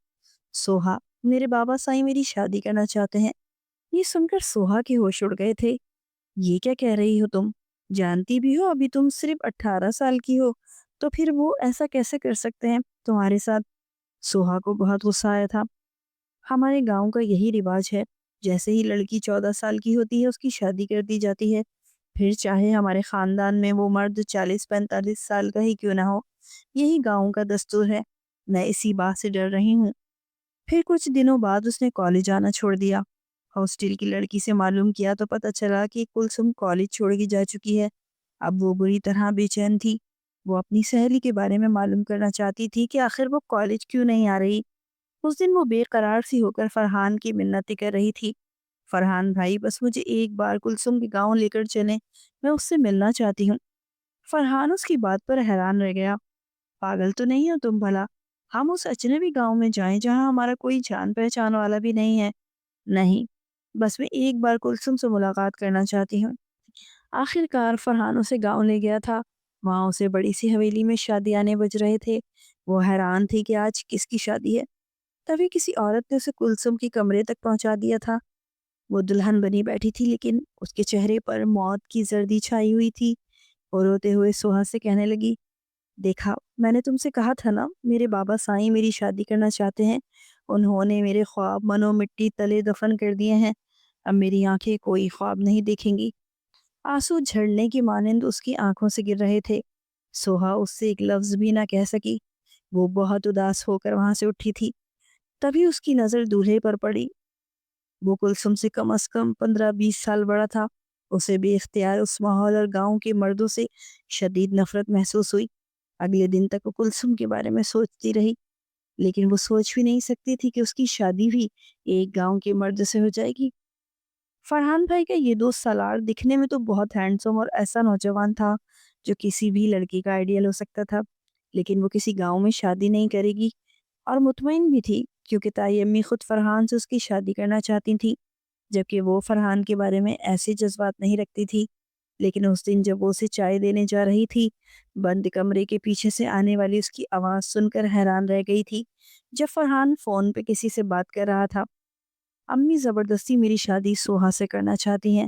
سوہا، میرے بابا سائیں میری شادی کرنا چاہتے ہیں۔ یہ سن کر سوہا کے ہوش اڑ گئے تھے۔ یہ کیا کہہ رہی ہو تم؟ جانتی بھی ہو ابھی تم صرف 18 سال کی ہو، تو پھر وہ ایسا کیسے کر سکتے ہیں تمہارے ساتھ؟ سوہا کو بہت غصہ آیا تھا۔ ہمارے گاؤں کا یہی رواج ہے، جیسے ہی لڑکی 14 سال کی ہوتی ہے اس کی شادی کر دی جاتی ہے، پھر چاہے ہمارے خاندان میں وہ مرد 40-45 سال کا ہی کیوں نہ ہو۔ یہی گاؤں کا دستور ہے۔ میں اسی بات سے ڈر رہی ہوں۔ پھر کچھ دنوں بعد اس نے کالج آنا چھوڑ دیا۔ ہاسٹل کی لڑکی سے معلوم کیا تو پتہ چلا کہ کلثوم کالج چھوڑ کے جا چکی ہے۔ اب وہ بری طرح بے چین تھی۔ وہ اپنی سہیلی کے بارے میں معلوم کرنا چاہتی تھی کہ آخر وہ کالج کیوں نہیں آ رہی۔ اس دن وہ بے قرار سی ہو کر فرحان کی منتیں کر رہی تھی۔ فرحان بھائی، بس مجھے ایک بار کلثوم کے گاؤں لے کر چلیں، میں اس سے ملنا چاہتی ہوں۔ فرحان اس کی بات پر حیران رہ گیا۔ پاگل تو نہیں ہو تم بھلا؟ ہم اس اجنبی گاؤں میں جائیں جہاں ہمارا کوئی جان پہچان والا بھی نہیں ہے؟ نہیں، بس میں ایک بار کلثوم سے ملاقات کرنا چاہتی ہوں۔ آخر کار فرحان اسے گاؤں لے گیا تھا۔ وہاں اسے بڑی سی حویلی میں شادیانے بج رہے تھے۔ وہ حیران تھی کہ آج کس کی شادی ہے۔ تبھی کسی عورت نے اسے کلثوم کے کمرے تک پہنچا دیا تھا۔ وہ دلہن بنی بیٹھی تھی، لیکن اس کے چہرے پر موت کی زردی چھائی ہوئی تھی۔ وہ روتے ہوئے سوہا سے کہنے لگی، دیکھا، میں نے تم سے کہا تھا نا، میرے بابا سائیں میری شادی کرنا چاہتے ہیں۔ انہوں نے میرے خواب منو مٹی تلے دفن کر دیے ہیں۔ اب میری آنکھیں کوئی خواب نہیں دیکھیں گی۔ آنسو جھڑنے کی مانند اس کی آنکھوں سے گر رہے تھے۔ سوہا اس سے ایک لفظ بھی نہ کہہ سکی۔ وہ بہت اداس ہو کر وہاں سے اٹھی تھی۔ تبھی اس کی نظر دولہے پر پڑی۔ وہ کلثوم سے کم از کم 15-20 سال بڑا تھا۔ اسے بے اختیار اس ماحول اور گاؤں کے مردوں سے شدید نفرت محسوس ہوئی۔ اگلے دن تک وہ کلثوم کے بارے میں سوچتی رہی، لیکن وہ سوچ بھی نہیں سکتی تھی کہ اس کی شادی بھی ایک گاؤں کے مرد سے ہو جائے گی۔ فرحان بھائی کا یہ دوست سالار دکھنے میں تو بہت ہینڈسم اور ایسا نوجوان تھا جو کسی بھی لڑکی کا آئیڈیل ہو سکتا تھا، لیکن وہ کسی گاؤں میں شادی نہیں کرے گی، اور مطمئن بھی تھی کیونکہ تائی امی خود فرحان سے اس کی شادی کرنا چاہتی تھی، جبکہ وہ فرحان کے بارے میں ایسے جذبات نہیں رکھتی تھی۔ لیکن اس دن جب وہ اسے چائے دینے جا رہی تھی، بند کمرے کے پیچھے سے آنے والی اس کی آواز سن کر حیران رہ گئی تھی۔ جب فرحان فون پہ کسی سے بات کر رہا تھا، امی زبردستی میری شادی سوہا سے کرنا چاہتی ہیں۔